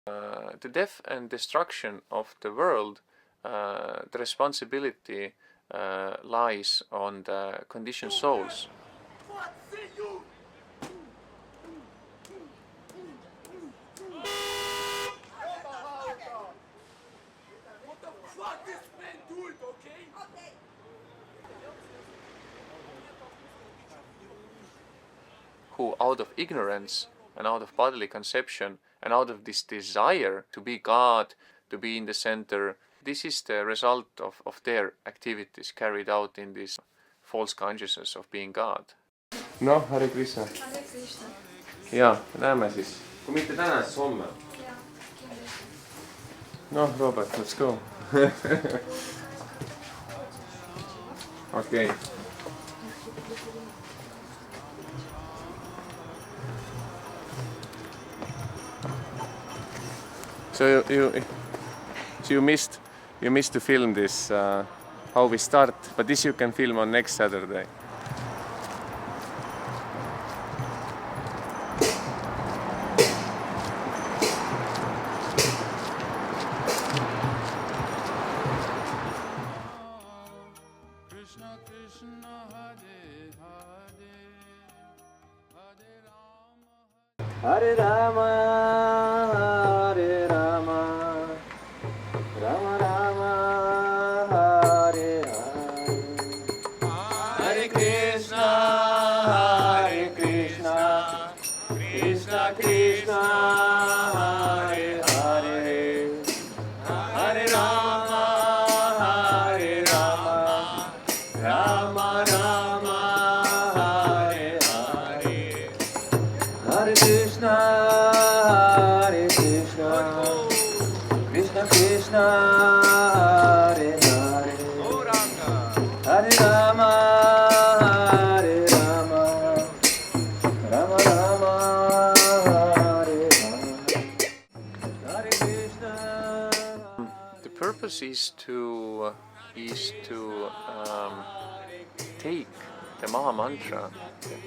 The death and destruction of the world, the responsibility lies on the conditioned souls. Who, out of ignorance and out of bodily conception and out of this desire to be God, to be in the center, this is the result of their activities carried out in this false consciousness of being God. Noh, Hare Krishna. Hare Krishna. Jaa, näeme siis. Kui mitte täna, siis homme. Jaa, kindlasti. Noh, Robert, let's go. Okay. So you missed to film this how we start, but this you can film on next Saturday. Krishna Krishna Hare Hare Hare Rama Hare Rama Rama Rama Hare Hare Hare Krishna Krishna Krishna Hare Hare Hare Rama Rama Rama Hare Hare Hare Krishna Krishna Krishna Hare Hare Hare Rama Rama Rama Hare Hare Hare Krishna. The purpose is to take the Maha Mantra,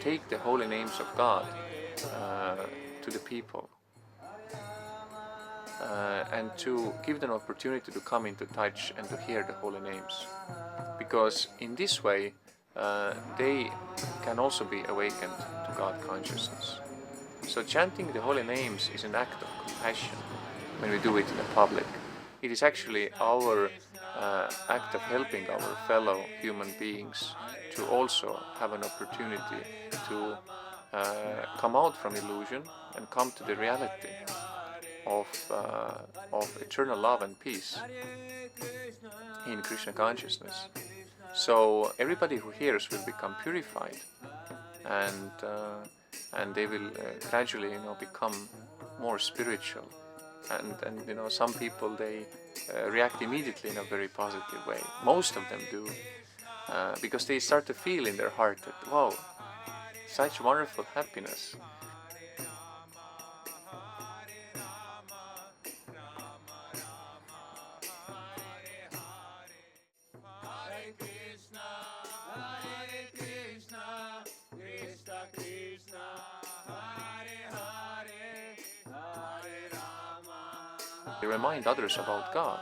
take the holy names of God to the people, and to give them opportunity to come into touch and to hear the holy names, because in this way they can also be awakened to God consciousness. So chanting the holy names is an act of compassion when we do it in the public. It is actually our act of helping our fellow human beings to also have an opportunity to come out from illusion and come to the reality of eternal love and peace in Krishna consciousness. So everybody who hears will become purified, and they will gradually, become more spiritual. And some people, they react immediately in a very positive way. Most of them do, because they start to feel in their heart that, wow, such wonderful happiness. They remind others about God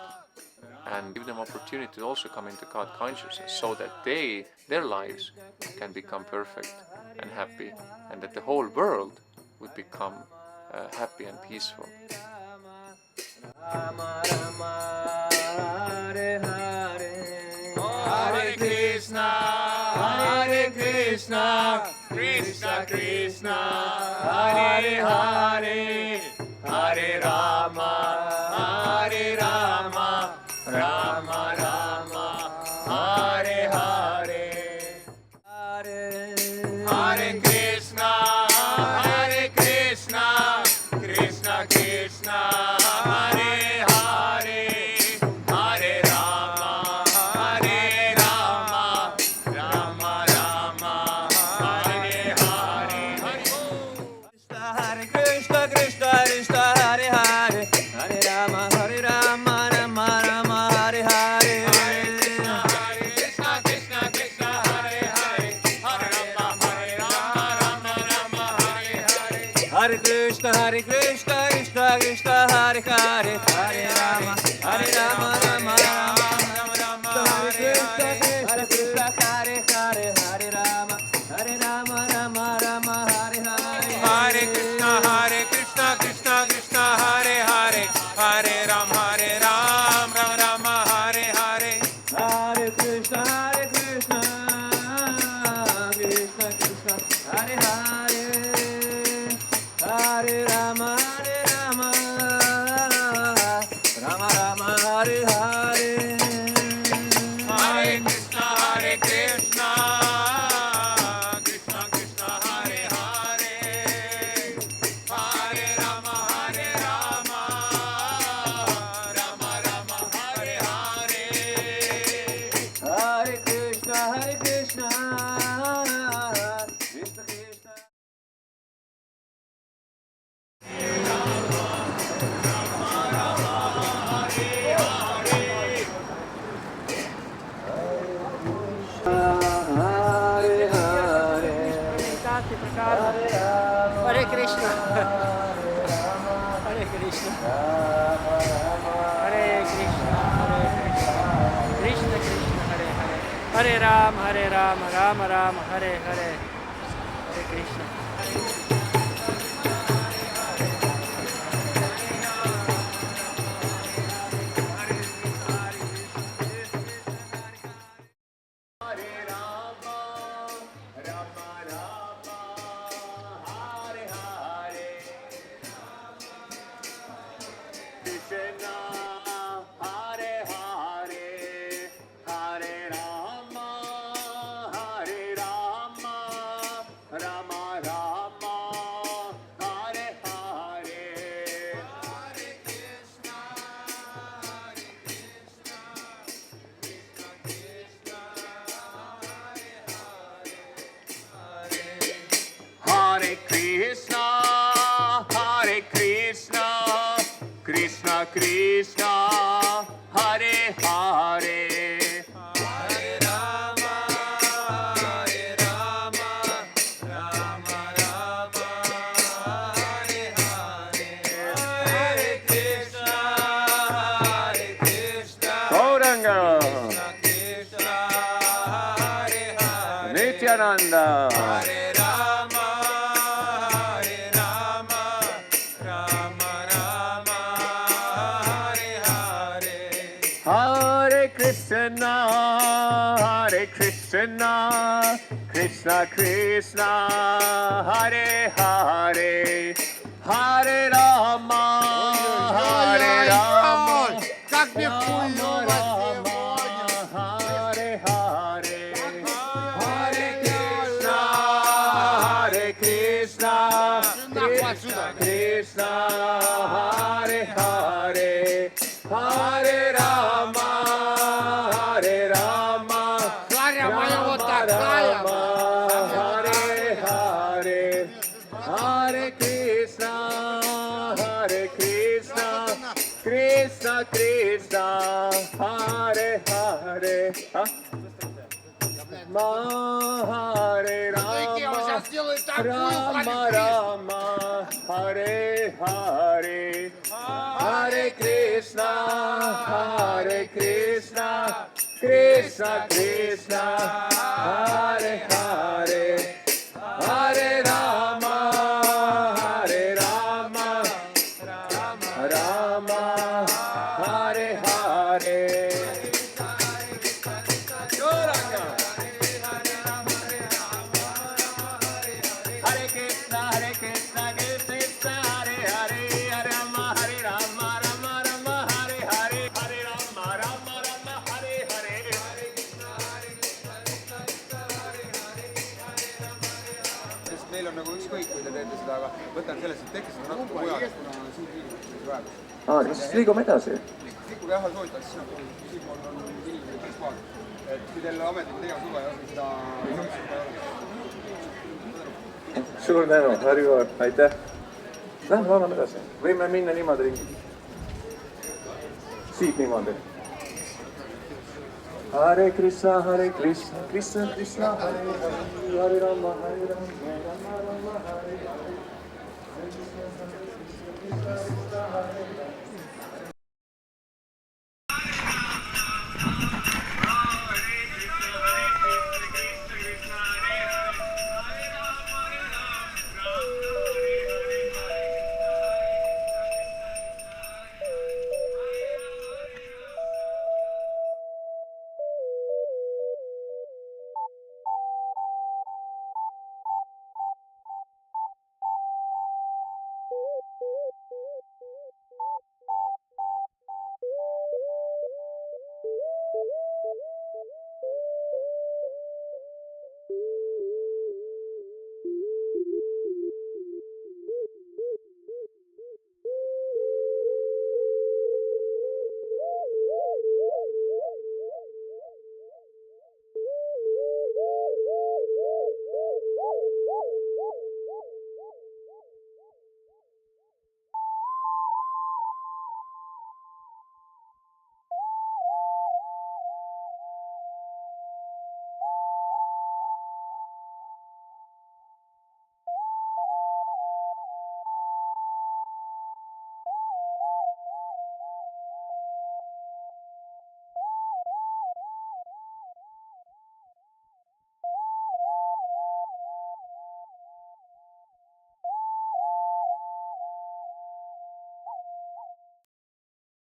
and give them opportunity to also come into God consciousness, so that their lives can become perfect and happy, and that the whole world would become happy and peaceful. Hare Krishna Krishna Krishna Hare Hare Hare Rama Rama Rama Hare Hare Hare Krishna Krishna Krishna Hare Hare Hare Rama Rama Rama Hare Hare Hare Krishna Krishna Krishna Hare Hare Hare Rama Rama Rama Hare Hare Hare Krishna Krishna Krishna Hare Hare, Hare Rama, Hare Rama, Rama Rama, Hare Krishna, Hare Krishna, Hare Hare, Hare Rama, Rama Rama, Hare Hare. Hare Krishna, Krishna Krishna, Hare Hare, Hare Ram, Rama Rama, Hare Hare. Hare Krishna, Krishna Krishna, Hare Hare, Hare Rama, Rama Rama, Hare Hare. Hare Krishna, Krishna Krishna, Hare Hare, Hare Rama, Rama Rama, Hare Hare. Hare Krishna, Krishna Krishna. Hare Hare, Hare Krishna. Hare Krishna. Hare Krishna. Krishna Krishna Hare Hare. Hare Rama, Rama Rama, Hare Hare. Hare Krishna. Hare Krishna, Krishna Krishna, Hare Hare, Hare Rama, Rama Rama, Hare Hare, Hare Krishna, Gauranga, Krishna, Hare Hare, Nityananda, Hare Rama, Rama Rama, Hare Hare. Hare Krishna, Krishna Krishna, Hare Hare, Hare Rama, Как мне хуёво Rama, Hare Hare, Hare Krishna, Krishna, Hare Hare, Hare Rama, Харя моя вот такая. Hare Hare, Hare Krishna, Krishna Krishna, Hare Hare, Hare Прикинь, он сейчас сделает такую Rama Rama, Hare Hare, Hare Krishna, Krishna Krishna, Hare Hare, Hare Rama, Rama, Hare Hare. Hare Krishna, Krishna Krishna, Hare Hare, Hare Rama, Rama Rama, Hare Hare, Hare Rama, Hare Hare. Sest meil on nagu ükskõik, kui te teete seda, aga võtan sellest, et tekkis seda natuke mujal, kuna siin Riigikogus praegu. Siis liigume edasi. Liikuge jah, soovitaks, siis siinpool on inimesed kõik maal. Et kui teil ametliku tegevusluba ei ole, seda ei ole. Suur tänu, Harjuvaar, aitäh. Lähme vaatame edasi. Võime minna niimoodi ringi. Siit niimoodi. Hare Krishna, Krishna Krishna, Hare Hare, Hare Rama, Rama Rama, Hare Hare. Hare Krishna, Krishna Krishna, Hare Hare.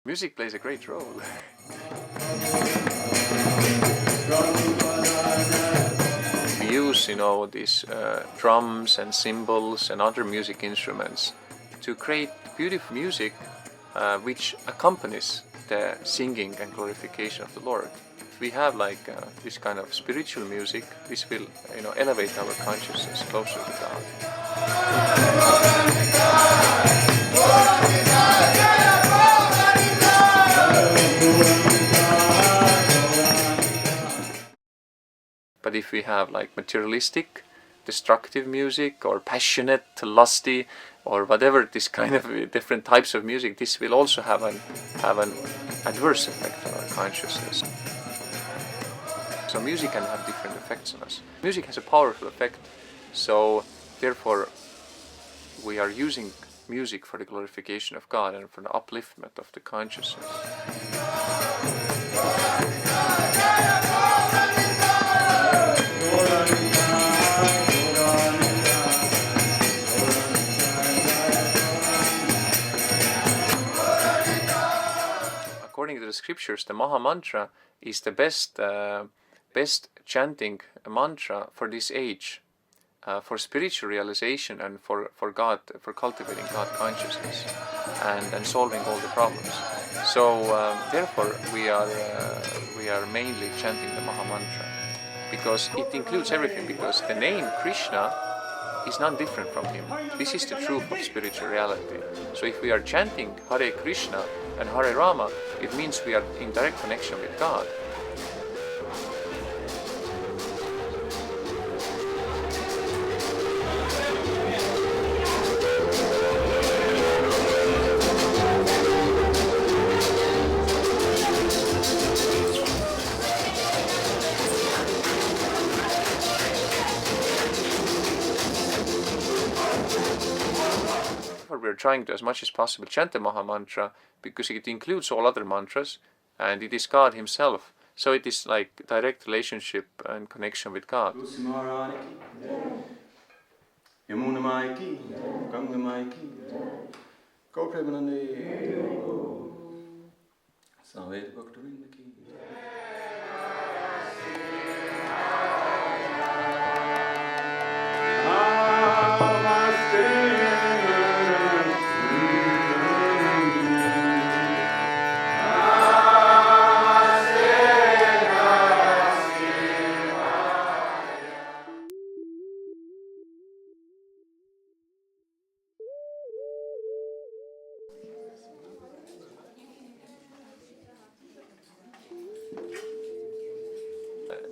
Music plays a great role. We use, these drums and cymbals and other music instruments to create beautiful music which accompanies the singing and glorification of the Lord. If we have this kind of spiritual music, this will elevate our consciousness closer to God. But if we have materialistic, destructive music, or passionate, lusty, or whatever this kind of different types of music, this will also have an adverse effect on our consciousness. So music can have different effects on us. Music has a powerful effect, so therefore we are using music for the glorification of God and for the upliftment of the consciousness. According to the scriptures, the Maha Mantra is the best chanting mantra for this age, for spiritual realization and for God, for cultivating God consciousness and solving all the problems. So therefore we are mainly chanting the Maha Mantra because it includes everything. Because the name Krishna is not different from him. This is the truth of spiritual reality. So if we are chanting Hare Krishna and Hare Rama, it means we are in direct connection with God. We're trying to, as much as possible, chant the Maha Mantra because it includes all other mantras and it is God Himself. So it is like direct relationship and connection with God.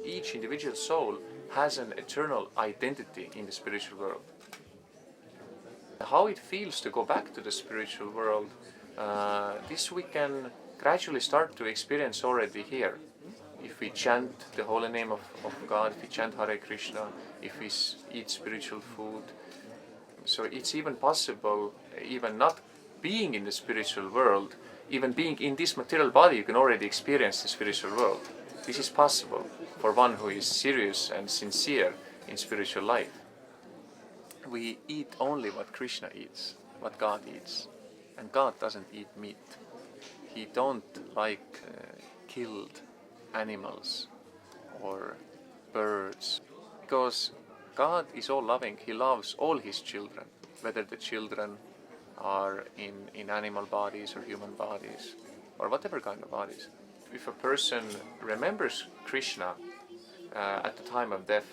Each individual soul has an eternal identity in the spiritual world. How it feels to go back to the spiritual world, this we can gradually start to experience already here. If we chant the holy name of God, if we chant Hare Krishna, if we eat spiritual food. So it's even possible, even not being in the spiritual world, even being in this material body, you can already experience the spiritual world. This is possible for one who is serious and sincere in spiritual life. We eat only what Krishna eats, what God eats. And God doesn't eat meat. He don't like killed animals or birds. Because God is all loving. He loves all His children, whether the children are in animal bodies or human bodies or whatever kind of bodies. If a person remembers Krishna at the time of death,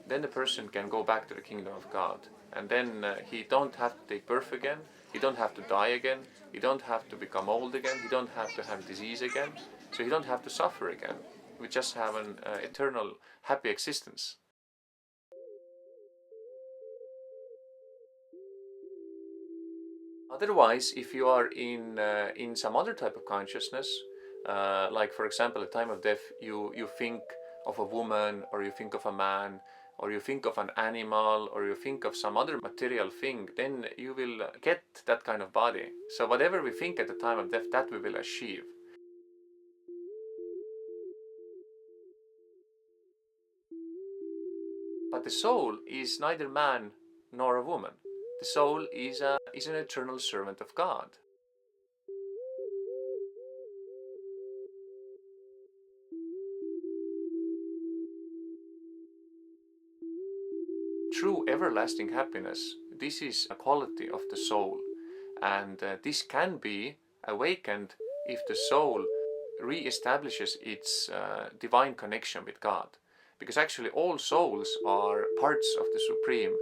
then the person can go back to the kingdom of God. And then he don't have to take birth again, he don't have to die again, he don't have to become old again, he don't have to have disease again, so he don't have to suffer again. We just have an eternal happy existence. Otherwise, if you are in some other type of consciousness, like for example at the time of death, you think of a woman, or you think of a man, or you think of an animal, or you think of some other material thing, then you will get that kind of body. So whatever we think at the time of death, that we will achieve. But the soul is neither man nor a woman. The soul is an eternal servant of God. true everlasting happiness, this is a quality of the soul, and this can be awakened if the soul re-establishes its divine connection with God, because actually all souls are parts of the Supreme.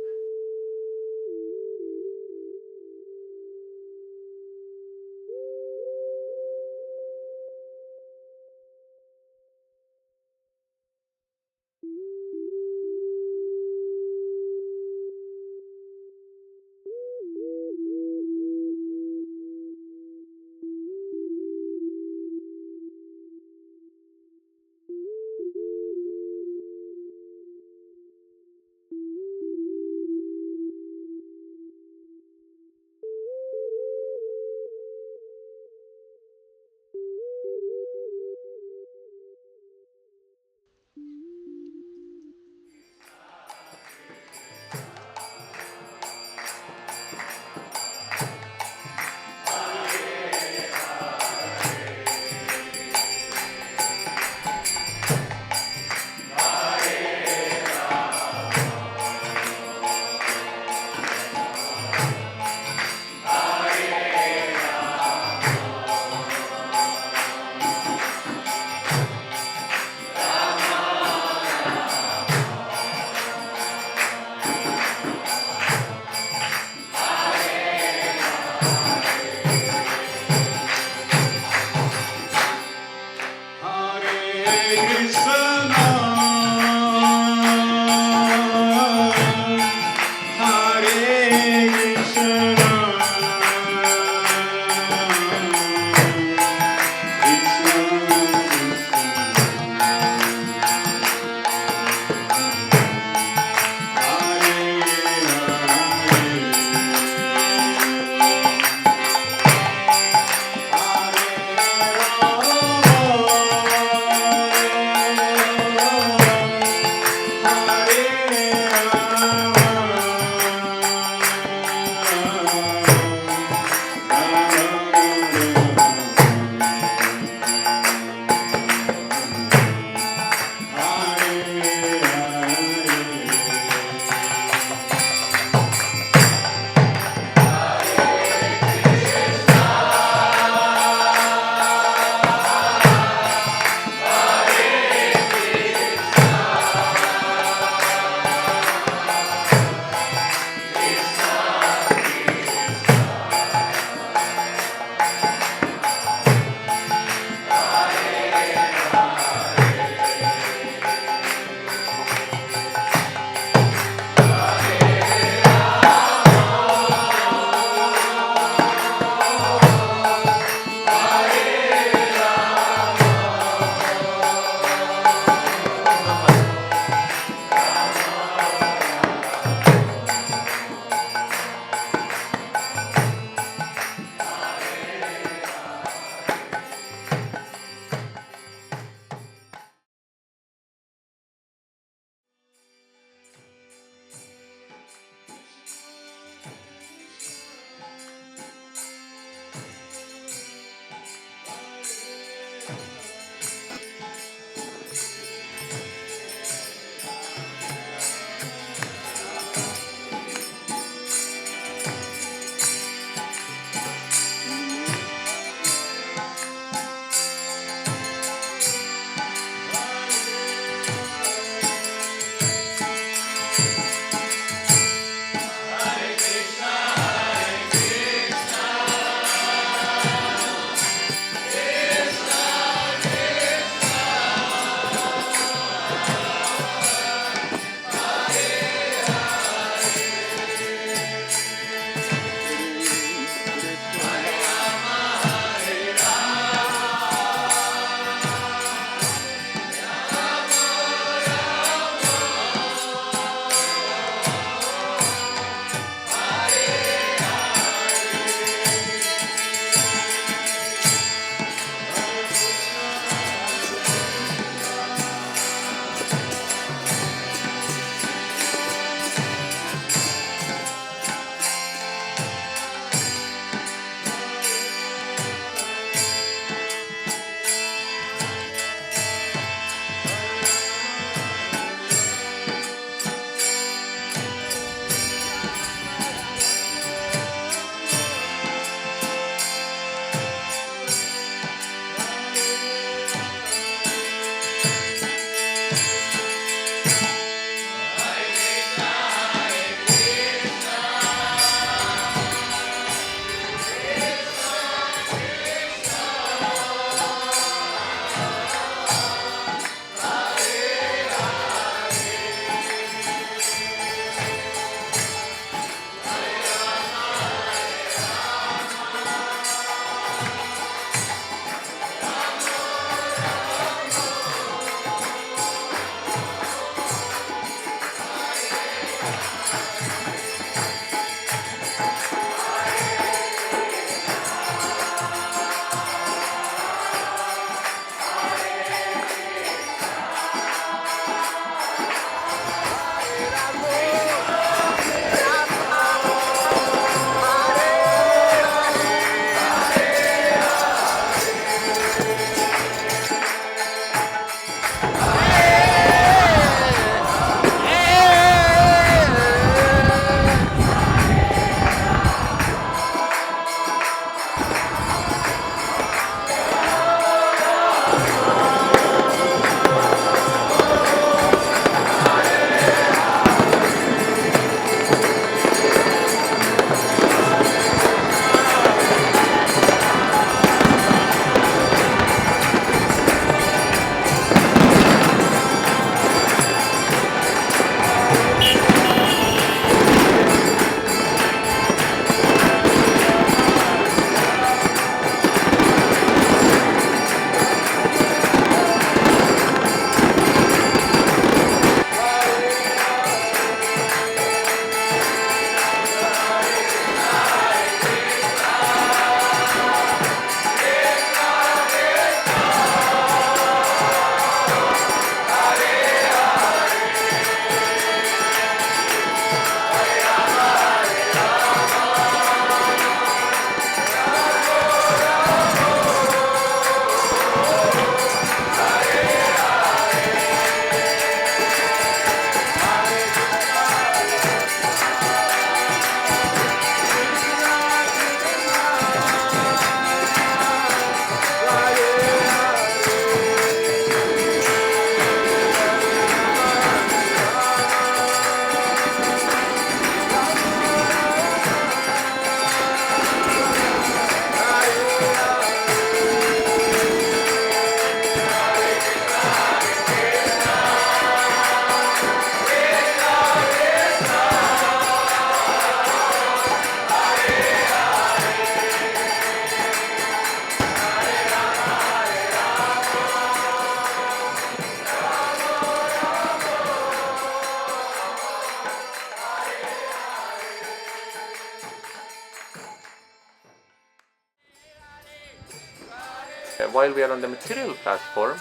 While we are on the material platform,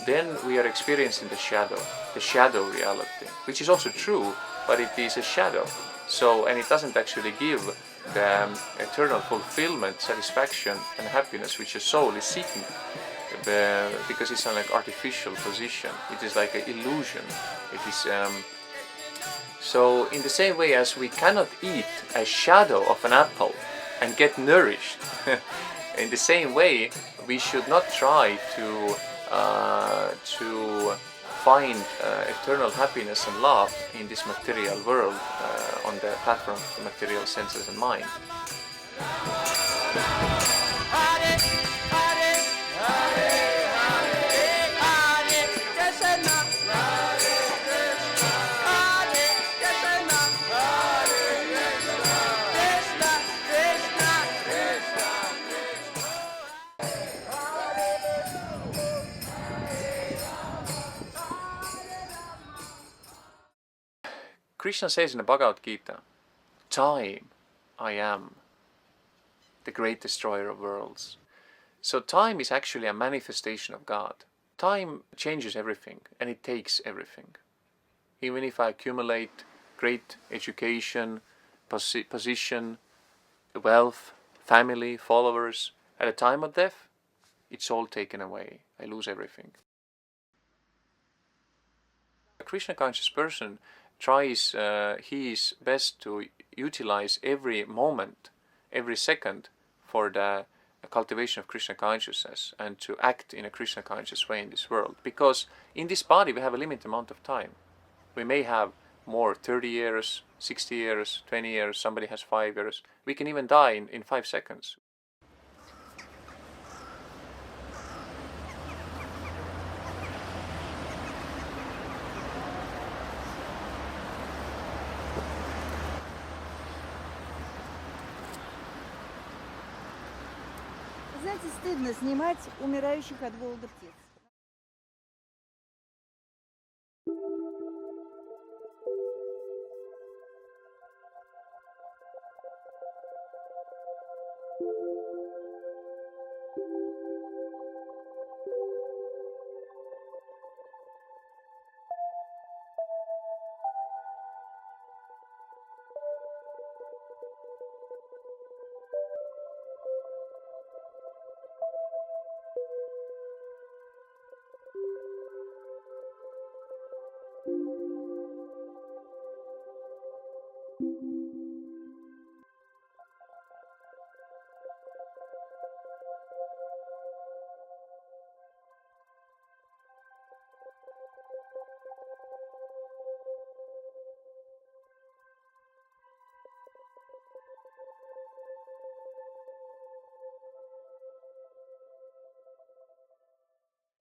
then we are experiencing the shadow reality, which is also true, but it is a shadow. So, and it doesn't actually give the eternal fulfillment, satisfaction, and happiness which your soul is seeking, because it's an artificial position. It is like an illusion. It is. So, in the same way as we cannot eat a shadow of an apple and get nourished, in the same way we should not try to find eternal happiness and love in this material world, on the platform of the material senses and mind. Krishna says in the Bhagavad Gita, time I am, the great destroyer of worlds. So time is actually a manifestation of God. Time changes everything, and it takes everything. Even if I accumulate great education, position, wealth, family, followers, at a time of death, it's all taken away. I lose everything. A Krishna conscious person tries his best to utilize every moment, every second for the cultivation of Krishna consciousness and to act in a Krishna conscious way in this world. Because in this body we have a limited amount of time. We may have more 30 years, 60 years, 20 years, somebody has 5 years. We can even die in 5 seconds. Знаете, стыдно снимать умирающих от голода птиц.